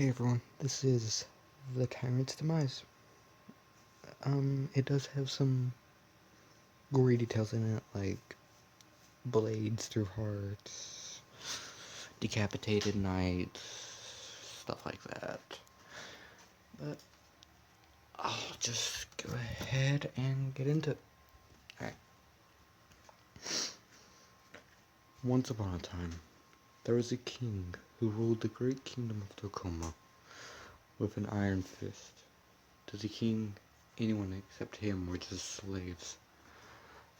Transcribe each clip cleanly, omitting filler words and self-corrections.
Hey everyone, this is the tyrant's demise. It does have some gory details in it, like blades through hearts, decapitated knights, stuff like that. But I'll just go ahead and get into it. Alright. Once upon a time, there was a king who ruled the great kingdom of Tacoma with an iron fist. To the king, anyone except him were just slaves.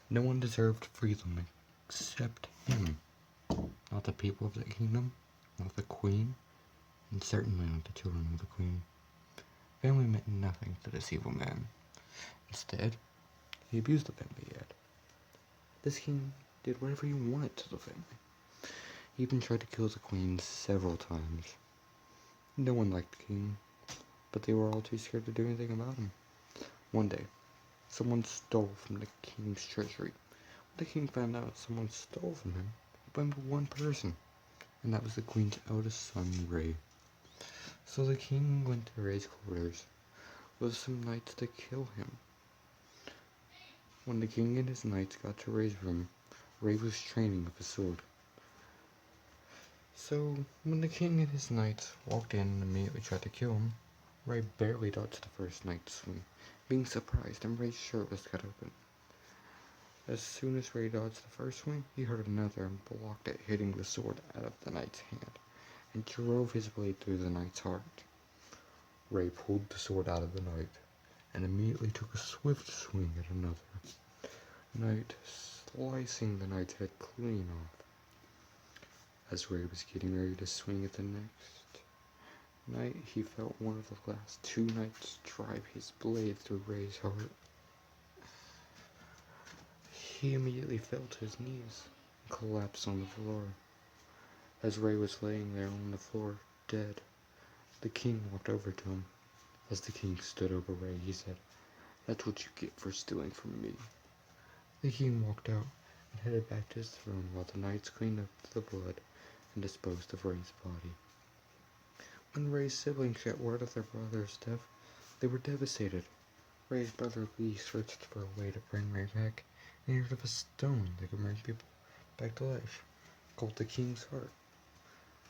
No one deserved freedom except him. Not the people of the kingdom, not the queen, and certainly not the children of the queen. Family meant nothing to this evil man. Instead, he abused the family he had. This king did whatever he wanted to the family. He even tried to kill the queen several times. No one liked the king, but they were all too scared to do anything about him. One day, someone stole from the king's treasury. When the king found out someone stole from him, he blamed one person, and that was the queen's eldest son, Ray. So the king went to Ray's quarters with some knights to kill him. When the king and his knights got to Ray's room, Ray was training with a sword. So when the king and his knights walked in and immediately tried to kill him, Ray barely dodged the first knight's swing, being surprised, and Ray's shirt was cut open. As soon as Ray dodged the first swing, he heard another and blocked it, hitting the sword out of the knight's hand, and drove his blade through the knight's heart. Ray pulled the sword out of the knight, and immediately took a swift swing at another knight, slicing the knight's head clean off. As Ray was getting ready to swing at the next knight, he felt one of the last two knights drive his blade through Ray's heart. He immediately fell to his knees and collapsed on the floor. As Ray was laying there on the floor, dead, the king walked over to him. As the king stood over Ray, he said, "That's what you get for stealing from me." The king walked out and headed back to his throne while the knights cleaned up the blood and disposed of Ray's body. When Ray's siblings got word of their brother's death, they were devastated. Ray's brother Lee searched for a way to bring Ray back, and he heard of a stone that could bring people back to life, called the King's Heart.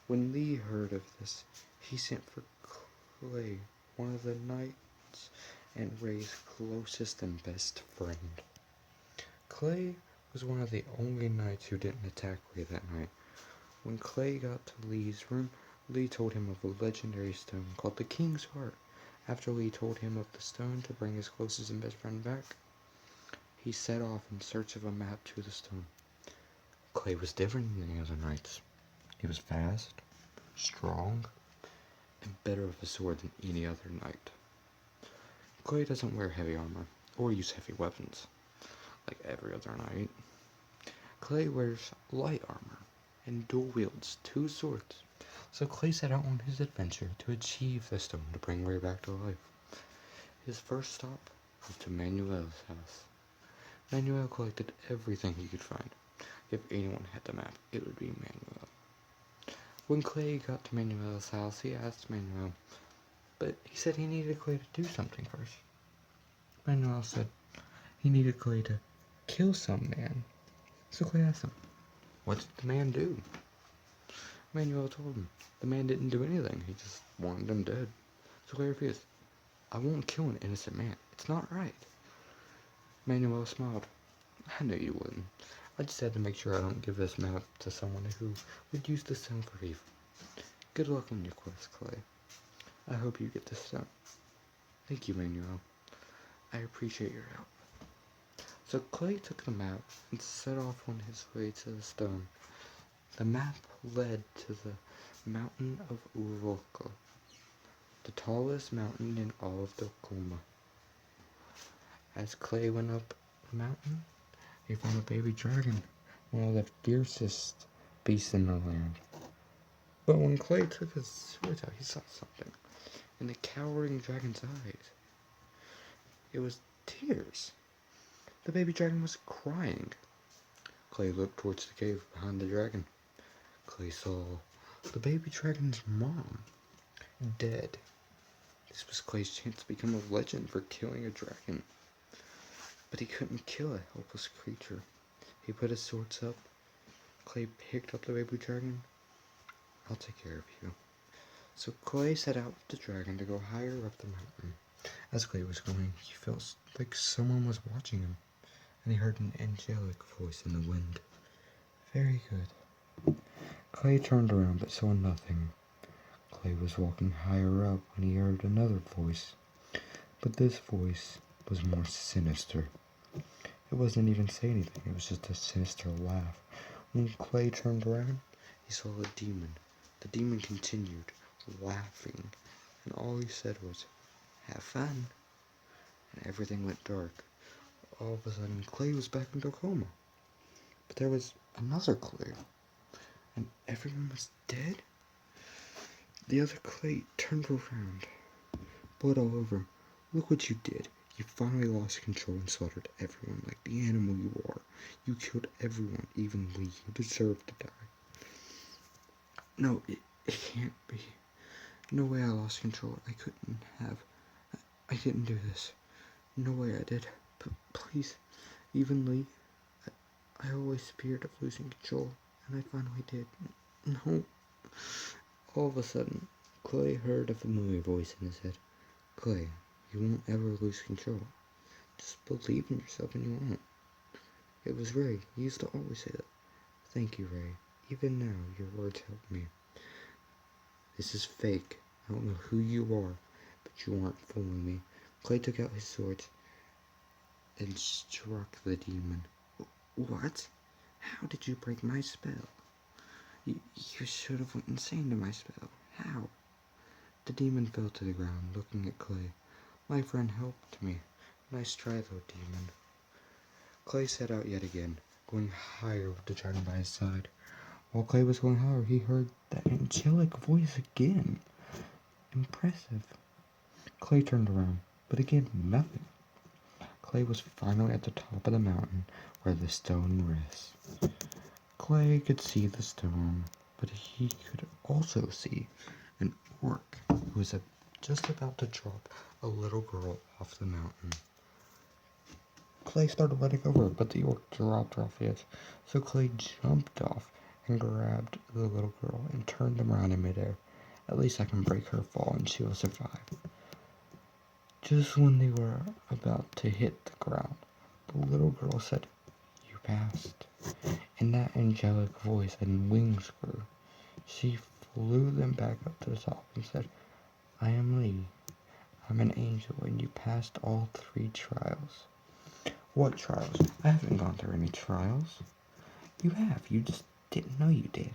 When Lee heard of this, he sent for Clay, one of the knights and Ray's closest and best friend. Clay was one of the only knights who didn't attack Ray that night. When Clay got to Lee's room, Lee told him of a legendary stone called the King's Heart. After Lee told him of the stone to bring his closest and best friend back, he set off in search of a map to the stone. Clay was different than the other knights. He was fast, strong, and better with a sword than any other knight. Clay doesn't wear heavy armor or use heavy weapons like every other knight. Clay wears light armor and dual wields 2 swords. So Clay set out on his adventure to achieve the stone to bring Ray back to life. His first stop was to Manuel's house. Manuel collected everything he could find. If anyone had the map, it would be Manuel. When Clay got to Manuel's house, he asked Manuel, but he said he needed Clay to do something first. Manuel said he needed Clay to kill some man. So Clay asked him, "What did the man do?" Manuel told him the man didn't do anything, he just wanted him dead. So Clay refused. "I won't kill an innocent man. It's not right." Manuel smiled. "I knew you wouldn't. I just had to make sure I don't give this map to someone who would use the stone for evil. Good luck on your quest, Clay. I hope you get this stone." "Thank you, Manuel. I appreciate your help." So Clay took the map and set off on his way to the stone. The map led to the mountain of Uroka, the tallest mountain in all of Tacoma. As Clay went up the mountain, he found a baby dragon, one of the fiercest beasts in the land. But when Clay took his sword out, he saw something in the cowering dragon's eyes. It was tears. The baby dragon was crying. Clay looked towards the cave behind the dragon. Clay saw the baby dragon's mom. dead. This was Clay's chance to become a legend for killing a dragon. But he couldn't kill a helpless creature. He put his swords up. Clay picked up the baby dragon. I'll take care of you. So Clay set out with the dragon to go higher up the mountain. As Clay was going, he felt like someone was watching him, and he heard an angelic voice in the wind. Very good. Clay turned around but saw nothing. Clay was walking higher up when he heard another voice, but this voice was more sinister. It wasn't even saying anything, it was just a sinister laugh. When Clay turned around, he saw a demon. The demon continued laughing, and all he said was, "Have fun." And everything went dark. All of a sudden, Clay was back in coma. But there was another Clay, and everyone was dead. The other Clay turned around, blood all over him. "Look what you did. You finally lost control and slaughtered everyone like the animal you are. You killed everyone, even Lee. You deserve to die." "No, it can't be. No way I lost control. I couldn't have. I didn't do this. No way I did. But please, even Lee, I always feared of losing control, and I finally did. No." All of a sudden, Clay heard a familiar voice in his head. "Clay, you won't ever lose control. Just believe in yourself and you won't." It was Ray. He used to always say that. "Thank you, Ray. Even now, your words help me. This is fake. I don't know who you are, but you aren't fooling me." Clay took out his sword and struck the demon. "What? How did you break my spell? You should have went insane to my spell. How?" The demon fell to the ground, looking at Clay. "My friend helped me. Nice try, though, demon." Clay set out yet again, going higher with the dragon by his side. While Clay was going higher, he heard that angelic voice again. Impressive. Clay turned around, but again, nothing. Clay was finally at the top of the mountain where the stone rests. Clay could see the stone, but he could also see an orc who was just about to drop a little girl off the mountain. Clay started running over, but the orc dropped her off the edge. So Clay jumped off and grabbed the little girl and turned them around in midair. "At least I can break her fall and she will survive." Just when they were about to hit the ground, the little girl said, "You passed." In that angelic voice and wings grew. She flew them back up to the top and said, "I am Lee. I'm an angel and you passed all 3 trials." "What trials? I haven't gone through any trials." "You have. You just didn't know you did.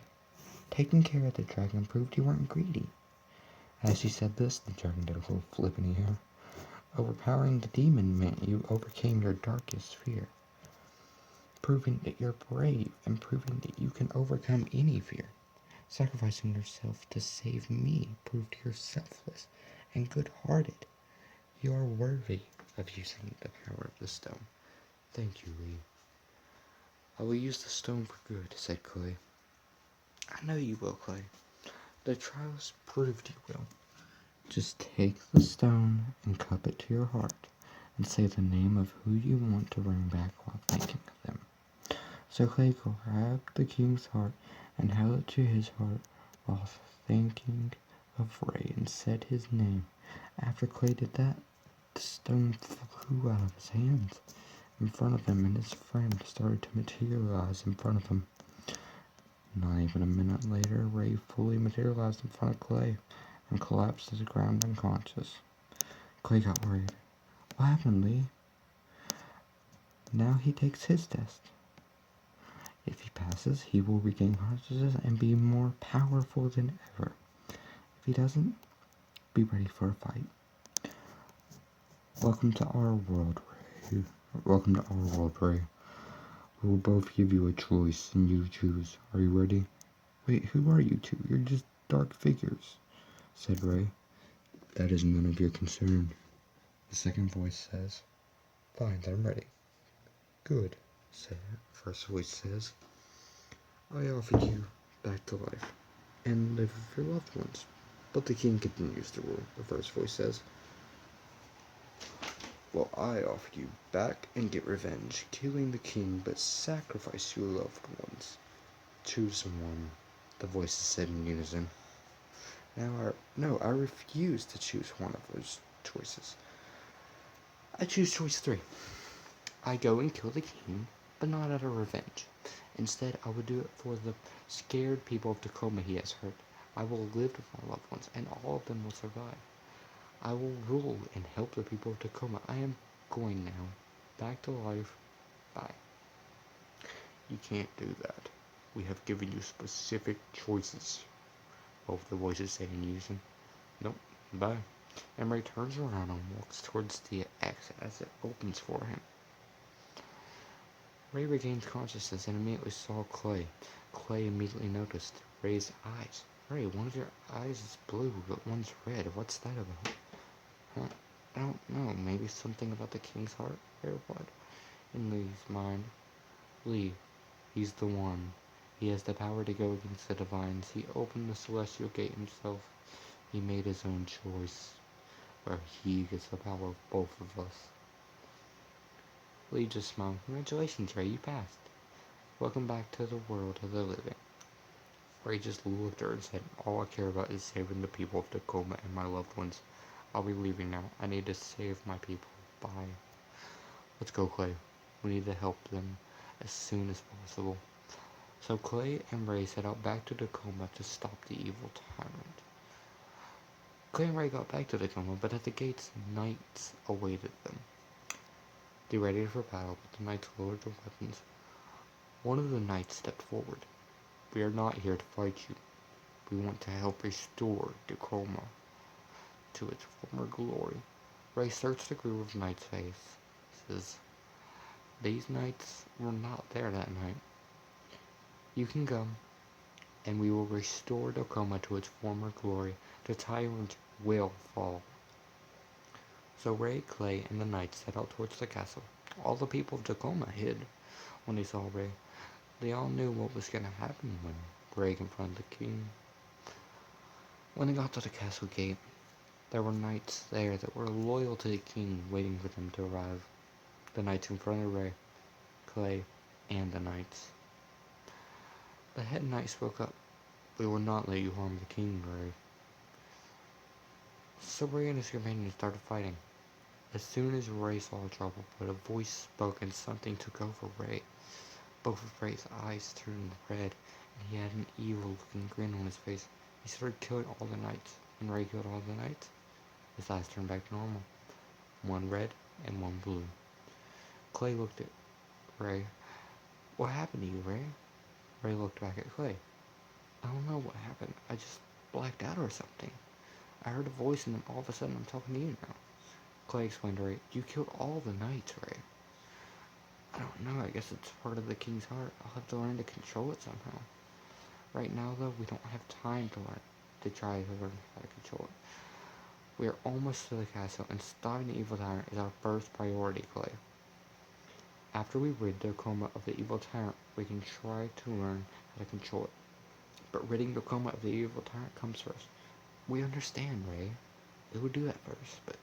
Taking care of the dragon proved you weren't greedy." As she said this, the dragon did a little flip in the air. "Overpowering the demon meant you overcame your darkest fear. Proving that you're brave and proving that you can overcome any fear. Sacrificing yourself to save me proved you're selfless and good-hearted. You are worthy of using the power of the stone. Thank you, Lee." "I will use the stone for good," said Clay. "I know you will, Clay. The trials proved you will. Just take the stone and cup it to your heart and say the name of who you want to bring back while thinking of them." So Clay grabbed the king's heart and held it to his heart while thinking of Ray and said his name. After Clay did that, the stone flew out of his hands in front of him, and his friend started to materialize in front of him. Not even a minute later, Ray fully materialized in front of Clay and collapsed to the ground unconscious. Clay got worried. "What happened, Lee?" "Now he takes his test. If he passes, he will regain consciousness and be more powerful than ever. If he doesn't, be ready for a fight. Welcome to our world, Ray. Welcome to our world, Ray. We will both give you a choice, and you choose. Are you ready?" "Wait, who are you two? You're just dark figures," said Ray. "That is none of your concern," the second voice says. "Fine, then I'm ready." "Good," the first voice says. "I offer you back to life and live with your loved ones, But the king continues to rule, the first voice says. Well, I offer you back and get revenge, killing the king, but sacrifice your loved ones. Choose one, the voices said in unison. No, I refuse to choose one of those choices. I choose choice 3. I go and kill the king, but not out of revenge. Instead, I would do it for the scared people of Tacoma he has hurt. I will live with my loved ones, and all of them will survive. I will rule and help the people of Tacoma. I am going now. Back to life. Bye. You can't do that. We have given you specific choices. Both the voices say in unison. Nope. Bye. And Ray turns around and walks towards the exit as it opens for him. Ray regains consciousness and immediately saw Clay. Clay immediately noticed Ray's eyes. Ray, one of your eyes is blue, but one's red. What's that about? Huh? I don't know. Maybe something about the king's heart or what? In Lee's mind. Lee, he's the one. He has the power to go against the divines. He opened the celestial gate himself. He made his own choice, where he gets the power of both of us. Lee just smiled. Congratulations, Ray, you passed. Welcome back to the world of the living. Ray just looked at her and said, all I care about is saving the people of Tacoma and my loved ones. I'll be leaving now. I need to save my people. Bye. Let's go, Clay. We need to help them as soon as possible. So Clay and Ray set out back to Tacoma to stop the evil tyrant. Clay and Ray got back to Tacoma, but at the gates, knights awaited them. They ready for battle, but the knights lowered their weapons. One of the knights stepped forward. We are not here to fight you. We want to help restore Tacoma to its former glory. Ray searched the group of knights' faces. These knights were not there that night. You can go, and we will restore Tacoma to its former glory. The tyrant will fall. So Ray, Clay, and the knights set out towards the castle. All the people of Tacoma hid when they saw Ray. They all knew what was going to happen when Ray confronted the king. When they got to the castle gate, there were knights there that were loyal to the king, waiting for them to arrive. The knights confronted Ray, Clay, and the knights. The head knight spoke up. We will not let you harm the king, Ray. So Ray and his companions started fighting. As soon as Ray saw trouble, but a voice spoke and something took over Ray. Both of Ray's eyes turned red, and he had an evil-looking grin on his face. He started killing all the knights. When Ray killed all the knights, his eyes turned back to normal. One red and one blue. Clay looked at Ray. What happened to you, Ray? Ray looked back at Clay. I don't know what happened. I just blacked out or something. I heard a voice and then all of a sudden I'm talking to you now. Clay explained to Ray, you killed all the knights, Ray. I don't know, I guess it's part of the king's heart. I'll have to learn to control it somehow. Right now, though, we don't have time to try to learn how to control it. We are almost to the castle, and stopping the evil tyrant is our first priority, Clay. After we rid Tacoma of the evil tyrant, we can try to learn how to control it. But ridding Tacoma of the evil tyrant comes first. We understand, Ray. It would do that first, but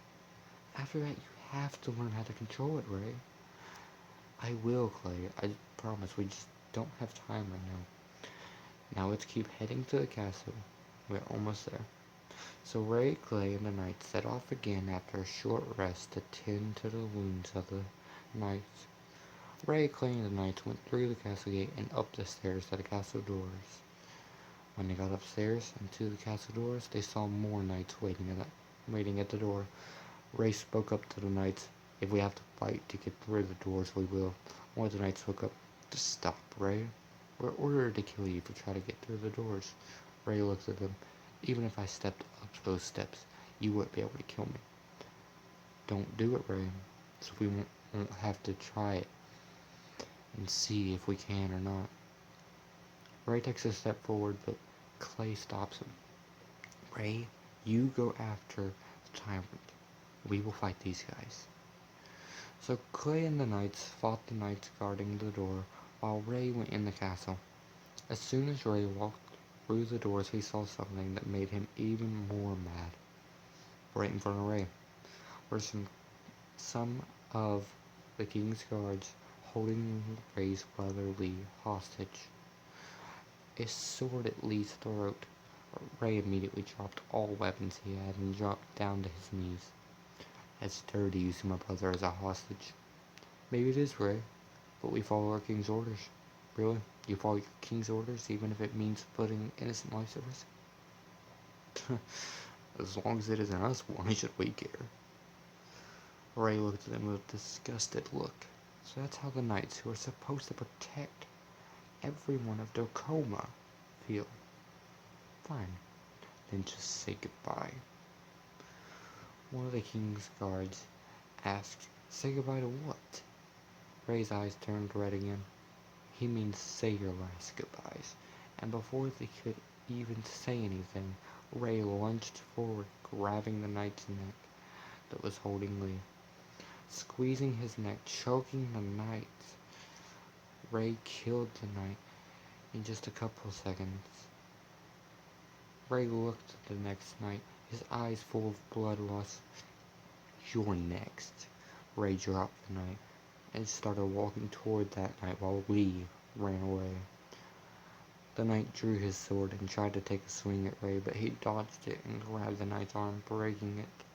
after that, you have to learn how to control it, Ray. I will, Clay. I promise. We just don't have time right now. Now let's keep heading to the castle. We're almost there. So Ray, Clay, and the knights set off again after a short rest to tend to the wounds of the knights. Ray, Clay, and the knights went through the castle gate and up the stairs to the castle doors. When they got upstairs and to the castle doors, they saw more knights waiting at the door. Ray spoke up to the knights. If we have to fight to get through the doors, we will. One of the knights spoke up. Just stop, Ray. We're ordered to kill you if you try to get through the doors. Ray looked at them. Even if I stepped up those steps, you wouldn't be able to kill me. Don't do it, Ray. So we won't have to try it and see if we can or not. Ray takes a step forward, but Clay stops him. Ray, you go after the tyrant. We will fight these guys. So Clay and the knights fought the knights guarding the door, while Ray went in the castle. As soon as Ray walked through the doors, he saw something that made him even more mad. Right in front of Ray were some of the king's guards holding Ray's brother Lee hostage. A sword at Lee's throat. Ray immediately dropped all weapons he had and dropped down to his knees. It's dirty using my brother as a hostage. Maybe it is, Ray, but we follow our king's orders. Really? You follow your king's orders even if it means putting innocent lives at risk? As long as it isn't us, why should we care? Ray looked at him with a disgusted look. So that's how the knights, who are supposed to protect everyone of Dokoma, feel. Fine, then just say goodbye. One of the king's guards asked, say goodbye to what? Ray's eyes turned red again. He means say your last goodbyes. And before they could even say anything, Ray lunged forward, grabbing the knight's neck that was holding Lee. Squeezing his neck, choking the knight, Ray killed the knight in just a couple of seconds. Ray looked at the next knight, his eyes full of bloodlust. You're next. Ray dropped the knight and started walking toward that knight while Lee ran away. The knight drew his sword and tried to take a swing at Ray, but he dodged it and grabbed the knight's arm, breaking it.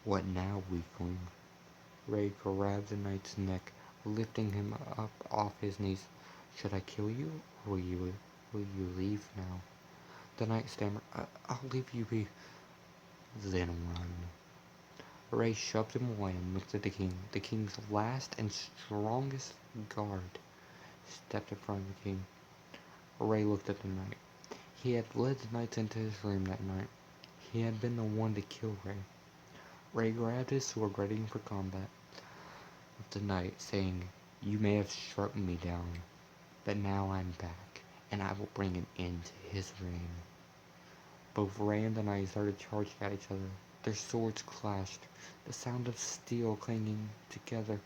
What now, weakling? Ray grabbed the knight's neck, lifting him up off his knees. Should I kill you, or will you leave now? The knight stammered, I'll leave you be. Then run. Ray shoved him away and looked at the king. The king's last and strongest guard stepped in front of the king. Ray looked at the knight. He had led the knights into his room that night. He had been the one to kill Ray. Ray grabbed his sword, ready for combat with the knight, saying, you may have struck me down, but now I'm back, and I will bring an end to his reign. Both Ray and the knight started charging at each other. Their swords clashed. The sound of steel clanging together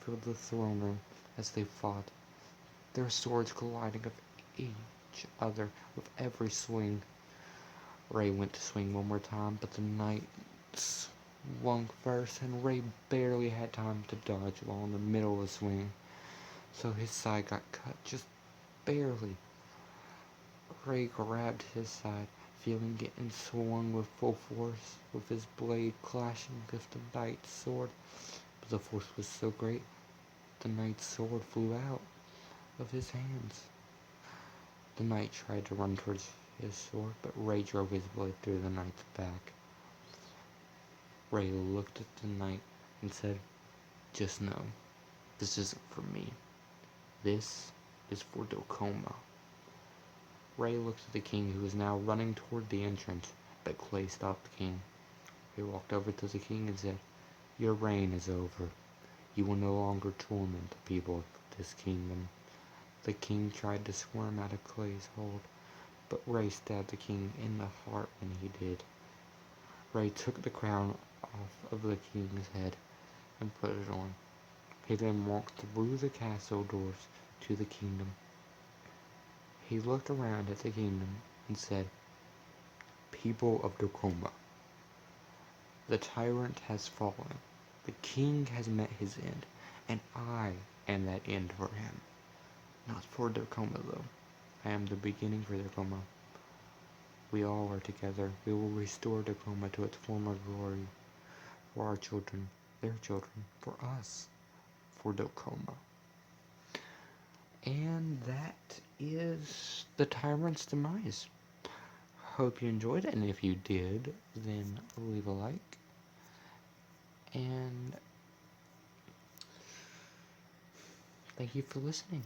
filled the throne room as they fought, their swords colliding with each other with every swing. Ray went to swing one more time, but the knight swung first, and Ray barely had time to dodge while in the middle of the swing, so his side got cut just barely. Ray grabbed his side, feeling it, and swung with full force, with his blade clashing with the knight's sword. But the force was so great, the knight's sword flew out of his hands. The knight tried to run towards his sword, but Ray drove his blade through the knight's back. Ray looked at the knight and said, just know, this isn't for me. This is for Dokoma. Ray looked at the king, who was now running toward the entrance, but Clay stopped the king. He walked over to the king and said, your reign is over. You will no longer torment the people of this kingdom. The king tried to squirm out of Clay's hold, but Ray stabbed the king in the heart when he did. Ray took the crown off of the king's head and put it on. He then walked through the castle doors to the kingdom. He looked around at the kingdom and said, people of Dokoma, the tyrant has fallen. The king has met his end, and I am that end for him. Not for Dokoma, though. I am the beginning for Dokoma. We all are together. We will restore Dokoma to its former glory. For our children, their children, for us, for Dokoma. And that is the tyrant's demise. Hope you enjoyed it, and if you did, then leave a like. And thank you for listening.